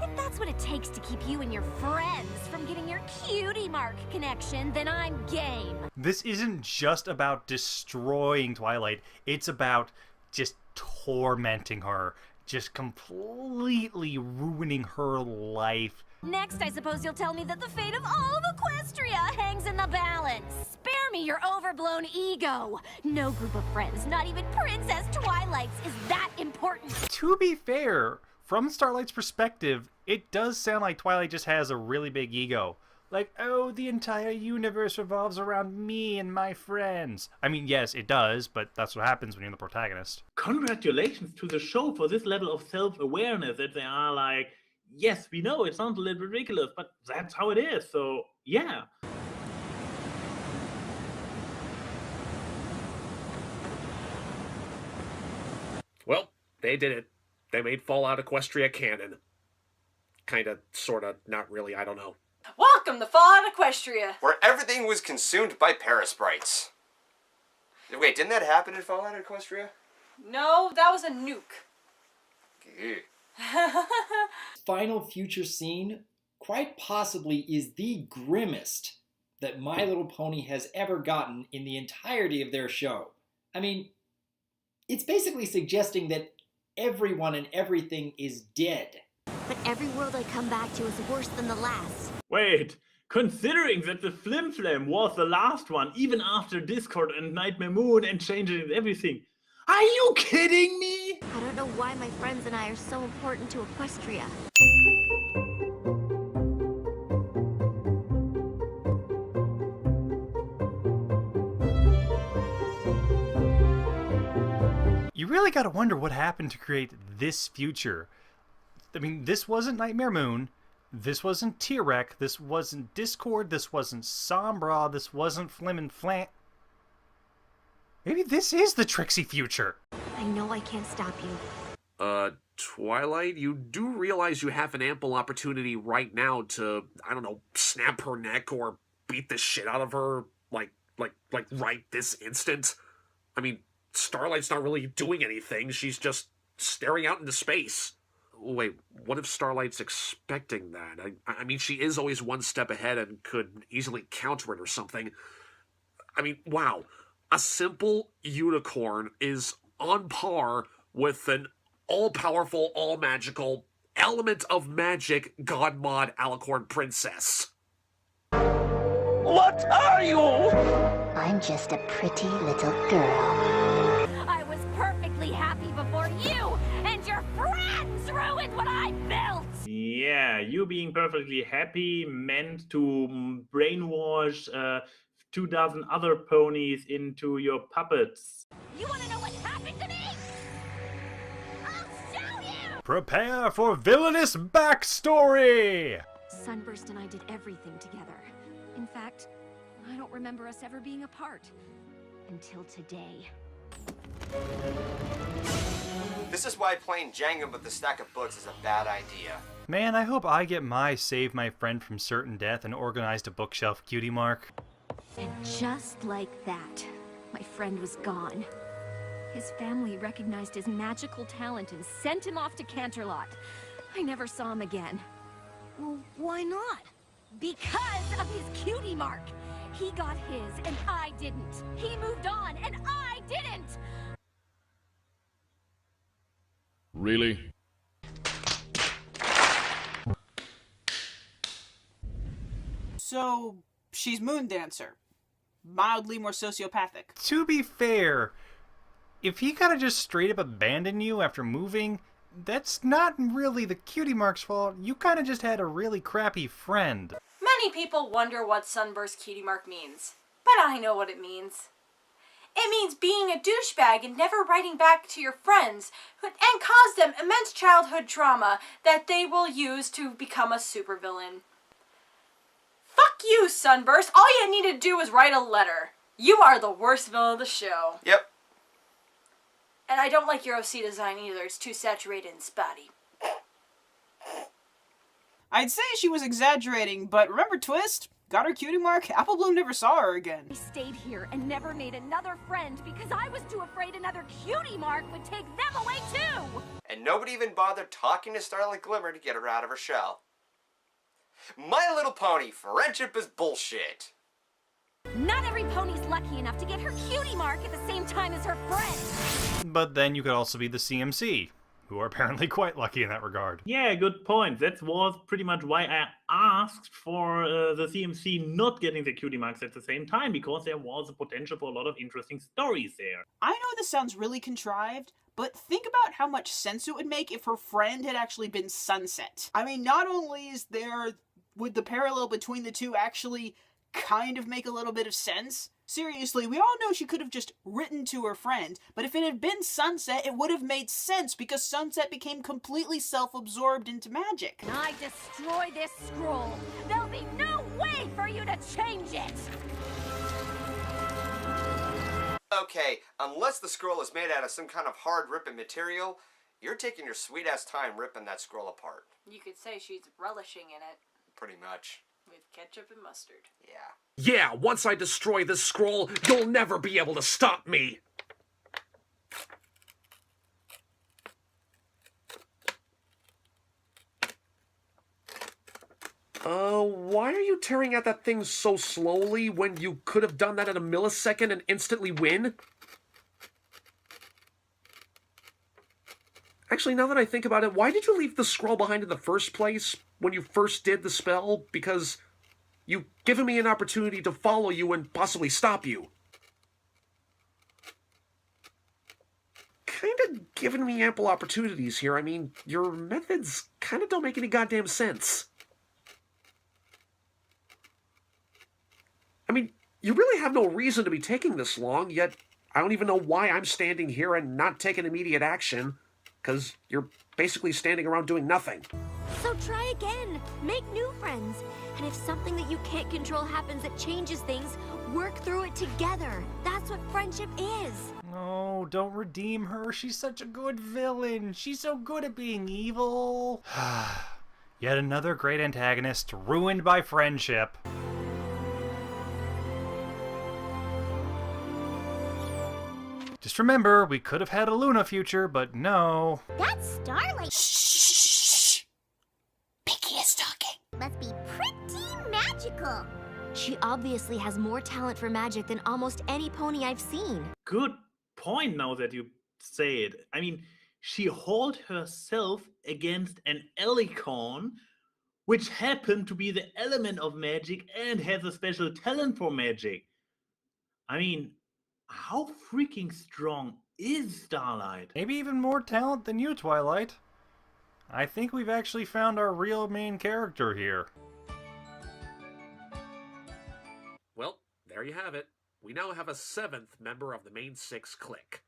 H: If that's what it takes to keep you and your friends from getting your Cutie Mark connection, then I'm game.
D: This isn't just about destroying Twilight. It's about just tormenting her. Just completely ruining her life.
H: Next, I suppose you'll tell me that the fate of all of Equestria hangs in the balance. Spare me your overblown ego. No group of friends, not even Princess Twilight's, is that important.
D: To be fair, from Starlight's perspective, it does sound like Twilight just has a really big ego. Like, oh, the entire universe revolves around me and my friends. I mean, yes, it does, but that's what happens when you're the protagonist.
A: Congratulations to the show for this level of self-awareness that they are like, yes, we know it sounds a little ridiculous, but that's how it is, so yeah.
B: Well, they did it. They made Fallout Equestria canon. Kinda, sorta, not really, I don't know.
F: Welcome to Fallout Equestria.
G: Where everything was consumed by parasprites. Wait, didn't that happen in Fallout Equestria?
F: No, that was a nuke.
G: Ew.
E: Final future scene quite possibly is the grimmest that My Little Pony has ever gotten in the entirety of their show. I mean, it's basically suggesting that everyone and everything is dead.
H: But every world I come back to is worse than the last.
A: Wait, considering that the Flim Flam was the last one, even after Discord and Nightmare Moon and changing everything, are you kidding me?
H: I don't know why my friends and I are so important to Equestria.
D: You really gotta wonder what happened to create this future. I mean, this wasn't Nightmare Moon, this wasn't Tyrek, this wasn't Discord, this wasn't Sombra, this wasn't Flim and Flam. Maybe this is the Trixie future.
H: I know I can't stop you.
B: Twilight, you do realize you have an ample opportunity right now to, I don't know, snap her neck or beat the shit out of her, like right this instant? I mean, Starlight's not really doing anything, she's just staring out into space. Wait, what if Starlight's expecting that? I mean, she is always one step ahead and could easily counter it or something. I mean, wow. A simple unicorn is on par with an all-powerful, all-magical, element of magic god mod alicorn princess.
N: What are you?
H: I'm just a pretty little girl. I was perfectly happy before you and your friends ruined what I built!
A: Yeah, you being perfectly happy meant to brainwash 24 other ponies into your puppets.
H: You wanna know what happened to me? I'll show you!
D: Prepare for villainous backstory!
R: Sunburst and I did everything together. In fact, I don't remember us ever being apart. Until today.
G: This is why playing Jenga with a stack of books is a bad idea.
D: Man, I hope I get my Save My Friend from Certain Death and organized a bookshelf cutie mark.
R: And just like that, my friend was gone. His family recognized his magical talent and sent him off to Canterlot. I never saw him again.
J: Well, why not?
H: Because of his cutie mark. He got his and I didn't. He moved on and I didn't.
O: Really?
K: So, she's Moon Dancer. Mildly more sociopathic.
D: To be fair, if he gotta just straight up abandon you after moving, that's not really the cutie mark's fault. You kinda just had a really crappy friend.
F: Many people wonder what Sunburst Cutie Mark means, but I know what it means. It means being a douchebag and never writing back to your friends, and cause them immense childhood trauma that they will use to become a supervillain. Fuck you, Sunburst. All you need to do is write a letter. You are the worst villain of the show.
G: Yep.
F: And I don't like your OC design either. It's too saturated and spotty.
K: I'd say she was exaggerating, but remember Twist? Got her cutie mark? Apple Bloom never saw her again.
H: I stayed here and never made another friend because I was too afraid another cutie mark would take them away too!
G: And nobody even bothered talking to Starlight Glimmer to get her out of her shell. My Little Pony, friendship is bullshit.
H: Not every pony's lucky enough to get her cutie mark at the same time as her friend.
D: But then you could also be the CMC, who are apparently quite lucky in that regard.
A: Yeah, good point. That was pretty much why I asked for the CMC not getting the cutie marks at the same time, because there was a potential for a lot of interesting stories there.
K: I know this sounds really contrived, but think about how much sense it would make if her friend had actually been Sunset. I mean, not only would the parallel between the two actually kind of make a little bit of sense. Seriously, we all know she could have just written to her friend, but if it had been Sunset, it would have made sense because Sunset became completely self-absorbed into magic.
H: When I destroy this scroll, there'll be no way for you to change it!
G: Okay, unless the scroll is made out of some kind of hard ripping material, you're taking your sweet-ass time ripping that scroll apart.
F: You could say she's relishing in it.
G: Pretty much.
F: With ketchup and mustard.
G: Yeah.
B: Yeah, once I destroy this scroll, you'll never be able to stop me! Why are you tearing at that thing so slowly when you could have done that in a millisecond and instantly win? Actually, now that I think about it, why did you leave the scroll behind in the first place when you first did the spell? Because you've given me an opportunity to follow you and possibly stop you. Kinda given me ample opportunities here. I mean, your methods kinda don't make any goddamn sense. I mean, you really have no reason to be taking this long, yet I don't even know why I'm standing here and not taking immediate action. Because you're basically standing around doing nothing.
H: So try again. Make new friends. And if something that you can't control happens that changes things, work through it together. That's what friendship is.
D: No, don't redeem her. She's such a good villain. She's so good at being evil. Yet another great antagonist ruined by friendship. Just remember, we could have had a Luna future, but no.
I: That's Starlight.
K: Shh.
I: Pinky is talking. Must be pretty magical.
H: She obviously has more talent for magic than almost any pony I've seen.
A: Good point now that you say it. I mean, she hauled herself against an alicorn, which happened to be the element of magic and has a special talent for magic. I mean, how freaking strong is Starlight?
D: Maybe even more talent than you, Twilight. I think we've actually found our real main character here.
B: Well, there you have it. We now have a 7th member of the main 6 clique.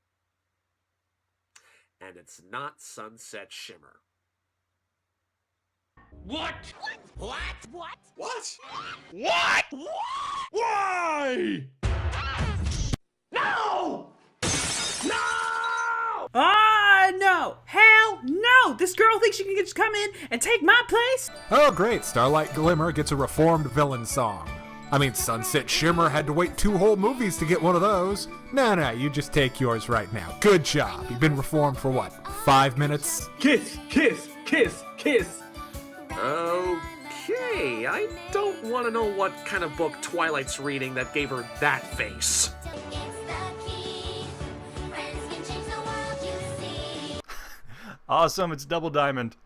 B: And it's not Sunset Shimmer.
N: What? What?
G: What?
N: What? Why? No! No!
K: Ah, no! Hell no! This girl thinks she can just come in and take my place?
C: Oh, great. Starlight Glimmer gets a reformed villain song. I mean, Sunset Shimmer had to wait 2 whole movies to get one of those. No, you just take yours right now. Good job. You've been reformed for what, 5 minutes?
A: Kiss, kiss, kiss, kiss.
B: Okay, I don't want to know what kind of book Twilight's reading that gave her that face.
D: Awesome, it's Double Diamond.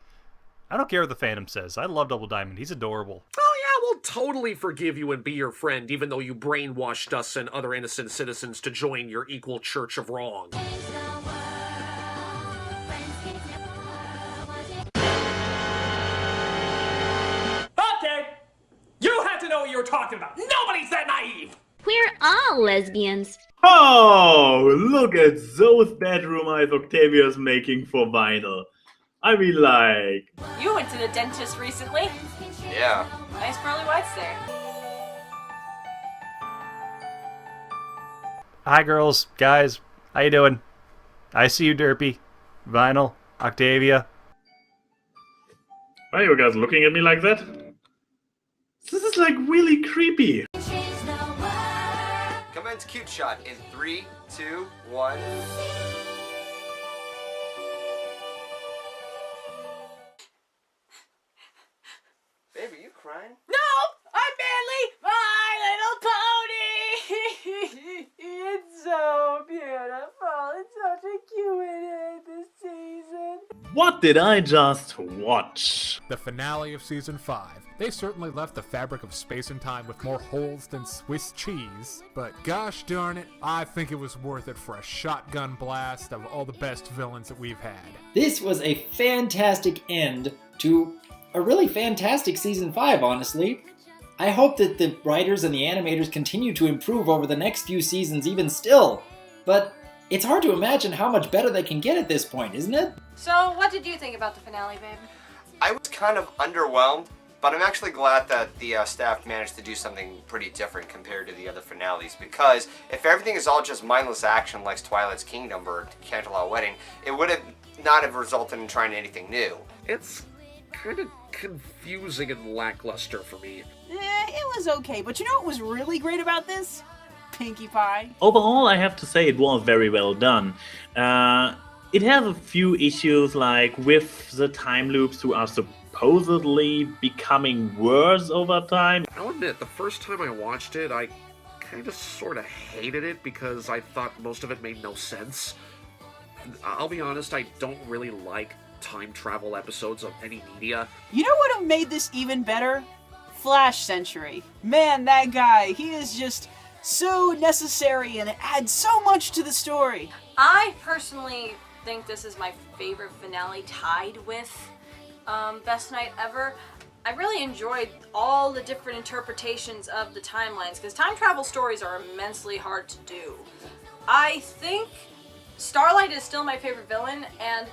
D: I don't care what the Phantom says. I love Double Diamond. He's adorable.
B: Oh yeah, we'll totally forgive you and be your friend, even though you brainwashed us and other innocent citizens to join your equal church of wrong.
K: Okay! You have to know what you're talking about. Nobody's that naive!
R: We're all lesbians.
A: Oh, look at those bedroom eyes Octavia's making for vinyl. I mean, like...
F: You went to the dentist recently.
G: Yeah.
F: Nice pearly whites there.
D: Hi, girls, guys. How you doing? I see you, Derpy. Vinyl, Octavia.
A: Why are you guys looking at me like that? This is like really creepy.
G: Commence cute shot in 3, 2, 1. Baby, you crying?
F: No! I'm Manly! My Little Pony! It's so beautiful. It's such a cute end this season.
A: What did I just watch?
C: The finale of Season 5. They certainly left the fabric of space and time with more holes than Swiss cheese, but gosh darn it, I think it was worth it for a shotgun blast of all the best villains that we've had.
E: This was a fantastic end to a really fantastic Season 5, honestly. I hope that the writers and the animators continue to improve over the next few seasons even still, but it's hard to imagine how much better they can get at this point, isn't it?
F: So, what did you think about the finale, babe?
G: I was kind of underwhelmed, but I'm actually glad that the staff managed to do something pretty different compared to the other finales, because if everything is all just mindless action like Twilight's Kingdom or Canterlot Wedding, it would have not have resulted in trying anything new.
B: It's kind of confusing and lackluster for me.
K: It was okay, but you know what was really great about this? Pinkie Pie.
A: Overall, I have to say it was very well done. It has a few issues, like with the time loops who are supposedly becoming worse over time.
B: I'll admit, the first time I watched it, I kind of sort of hated it because I thought most of it made no sense. I'll be honest, I don't really like time travel episodes of any media.
K: You know what made this even better? Flash Century. Man, that guy, he is just so necessary and adds so much to the story.
F: I personally think this is my favorite finale, tied with Best Night Ever. I really enjoyed all the different interpretations of the timelines, because time travel stories are immensely hard to do. I think Starlight is still my favorite villain, and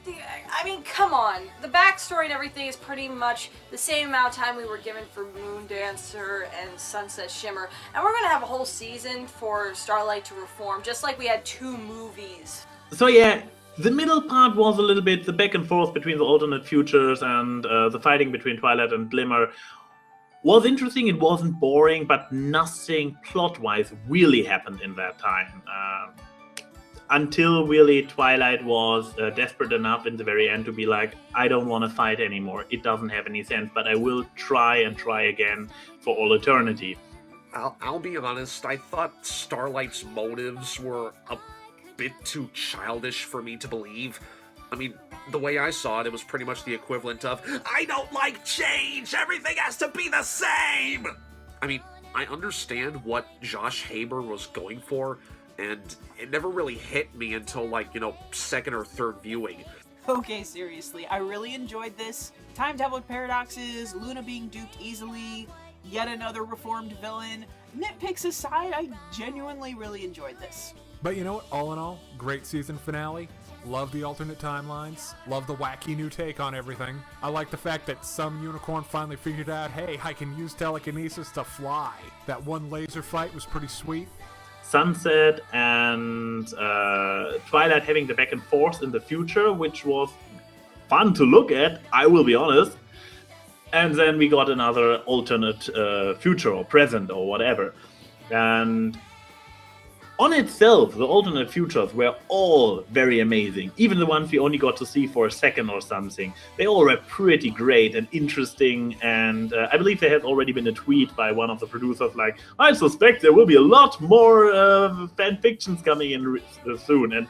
F: I mean, come on. The backstory and everything is pretty much the same amount of time we were given for Moon Dancer and Sunset Shimmer. And we're going to have a whole season for Starlight to reform, just like we had 2 movies.
A: So yeah, the middle part was a little bit the back and forth between the alternate futures and the fighting between Twilight and Glimmer was interesting. It wasn't boring, but nothing plot-wise really happened in that time. until really Twilight was desperate enough in the very end to be like, I don't want to fight anymore. It doesn't have any sense, but I will try and try again for all eternity.
B: I'll be honest, I thought Starlight's motives were a bit too childish for me to believe. I mean, the way I saw it, it was pretty much the equivalent of, I don't like change! Everything has to be the same! I mean, I understand what Josh Haber was going for, and it never really hit me until, like, you know, second or third viewing.
K: Okay, seriously, I really enjoyed this. Time tablet paradoxes, Luna being duped easily, yet another reformed villain. Nitpicks aside, I genuinely really enjoyed this.
C: But you know what? All in all, great season finale. Love the alternate timelines. Love the wacky new take on everything. I like the fact that some unicorn finally figured out, hey, I can use telekinesis to fly. That one laser fight was pretty sweet.
A: Sunset and Twilight having the back and forth in the future, which was fun to look at, I will be honest. And then we got another alternate future or present or whatever. And on itself, the alternate futures were all very amazing. Even the ones we only got to see for a second or something. They all were pretty great and interesting. And I believe there has already been a tweet by one of the producers like, I suspect there will be a lot more fan fictions coming in soon. And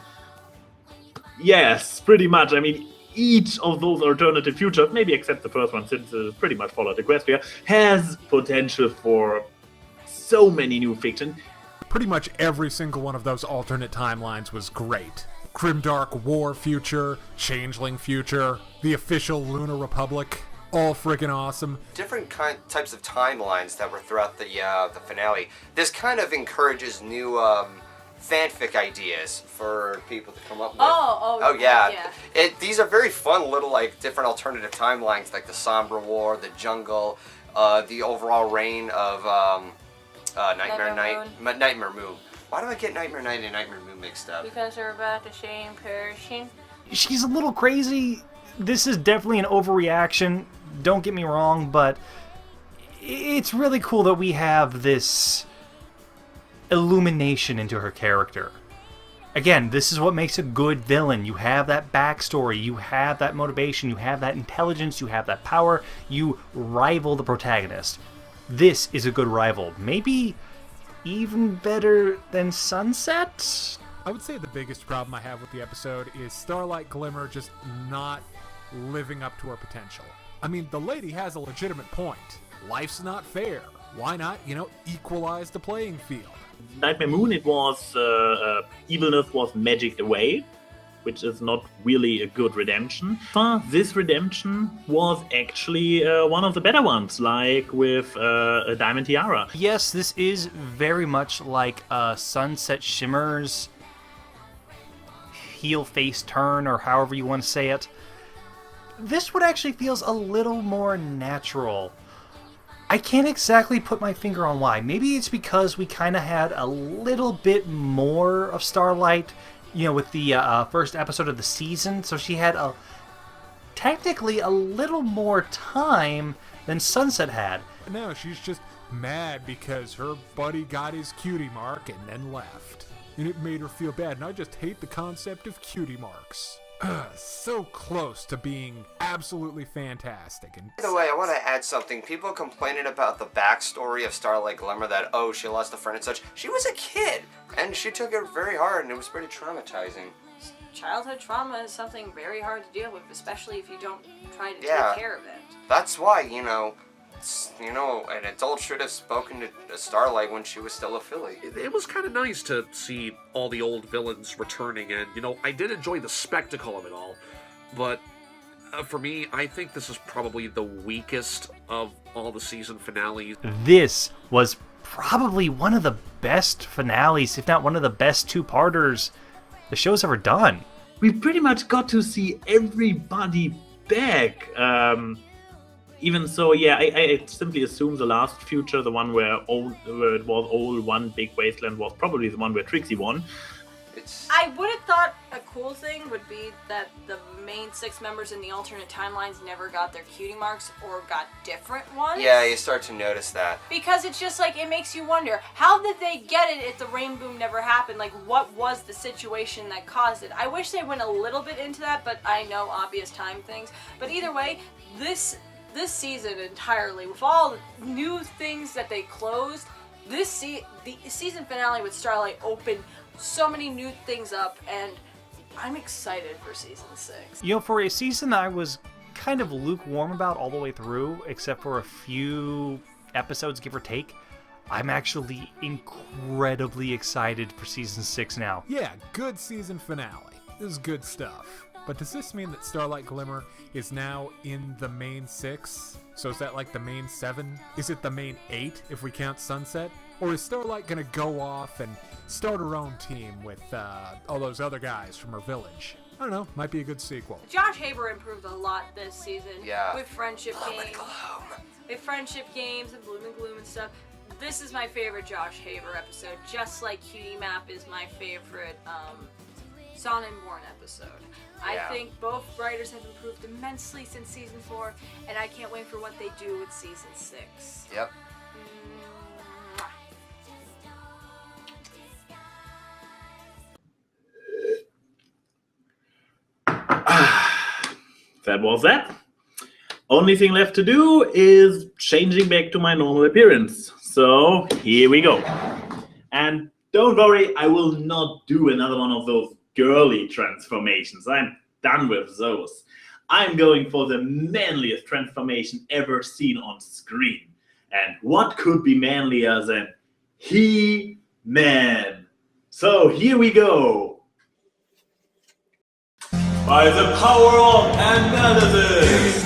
A: yes, pretty much. I mean, each of those alternative futures, maybe except the first one since it pretty much followed Equestria, has potential for so many new fiction.
C: Pretty much every single one of those alternate timelines was great. Grimdark War future, Changeling future, the official Lunar Republic, all friggin' awesome.
G: Different types of timelines that were throughout the finale. This kind of encourages new fanfic ideas for people to come up with. Oh yeah. These are very fun little like different alternative timelines, like the Sombra War, the Jungle, the overall reign of Nightmare Moon. Why do I get Nightmare Night and Nightmare Moon mixed up?
F: Because they're about the same person.
D: She's a little crazy. This is definitely an overreaction, don't get me wrong, but it's really cool that we have this illumination into her character. Again, this is what makes a good villain. You have that backstory, you have that motivation, you have that intelligence, you have that power, you rival the protagonist. This is a good rival. Maybe even better than Sunset?
C: I would say the biggest problem I have with the episode is Starlight Glimmer just not living up to her potential. I mean, the lady has a legitimate point. Life's not fair. Why not, equalize the playing field?
A: Nightmare Moon, it was evilness was magicked away, which is not really a good redemption. But this redemption was actually one of the better ones, like with a Diamond Tiara.
D: Yes, this is very much like Sunset Shimmer's heel face turn, or however you want to say it. This one actually feels a little more natural. I can't exactly put my finger on why. Maybe it's because we kind of had a little bit more of Starlight, with the first episode of the season. So she had technically a little more time than Sunset had.
C: No, she's just mad because her buddy got his cutie mark and then left. And it made her feel bad, and I just hate the concept of cutie marks. So close to being absolutely fantastic. And
G: by the way, I want to add something. People complaining about the backstory of Starlight Glimmer, that, she lost a friend and such. She was a kid, and she took it very hard, and it was pretty traumatizing.
F: Childhood trauma is something very hard to deal with, especially if you don't try to take care of it.
G: That's why, an adult should have spoken to Starlight when she was still a filly.
B: It was kind of nice to see all the old villains returning, and, I did enjoy the spectacle of it all. But for me, I think this is probably the weakest of all the season finales.
D: This was probably one of the best finales, if not one of the best two-parters the show's ever done.
A: We pretty much got to see everybody back. Even so, I simply assume the last future, the one where it was all one big wasteland, was probably the one where Trixie won.
G: is.
F: I would have thought a cool thing would be that the main 6 members in the alternate timelines never got their cutie marks or got different ones.
G: Yeah, you start to notice that.
F: Because it's just like, it makes you wonder, how did they get it if the rain boom never happened? Like, what was the situation that caused it? I wish they went a little bit into that, but I know obvious time things. But either way, this season entirely, with all the new things that they closed, the season finale with Starlight opened so many new things up, and I'm excited for season 6.
D: You know, for a season that I was kind of lukewarm about all the way through, except for a few episodes, give or take, I'm actually incredibly excited for season 6 now.
C: Yeah, good season finale. This is good stuff. But does this mean that Starlight Glimmer is now in the main 6? So is that like the main 7? Is it the main 8 if we count Sunset? Or is Starlight gonna go off and start her own team with all those other guys from her village? I don't know, might be a good sequel.
F: Josh Haber improved a lot this season.
G: Yeah.
F: With friendship games. With friendship games and Bloom and Gloom and stuff. This is my favorite Josh Haber episode, just like Cutie Map is my favorite Son and Born episode.
G: Yeah.
F: I think both writers have improved immensely since season 4, and I can't wait for what they do with season 6.
G: Yep.
A: That was that. Only thing left to do is changing back to my normal appearance. So here we go. And don't worry, I will not do another one of those girly transformations. I'm done with those. I'm going for the manliest transformation ever seen on screen. And what could be manlier than He-Man? So here we go. By the power of analysis.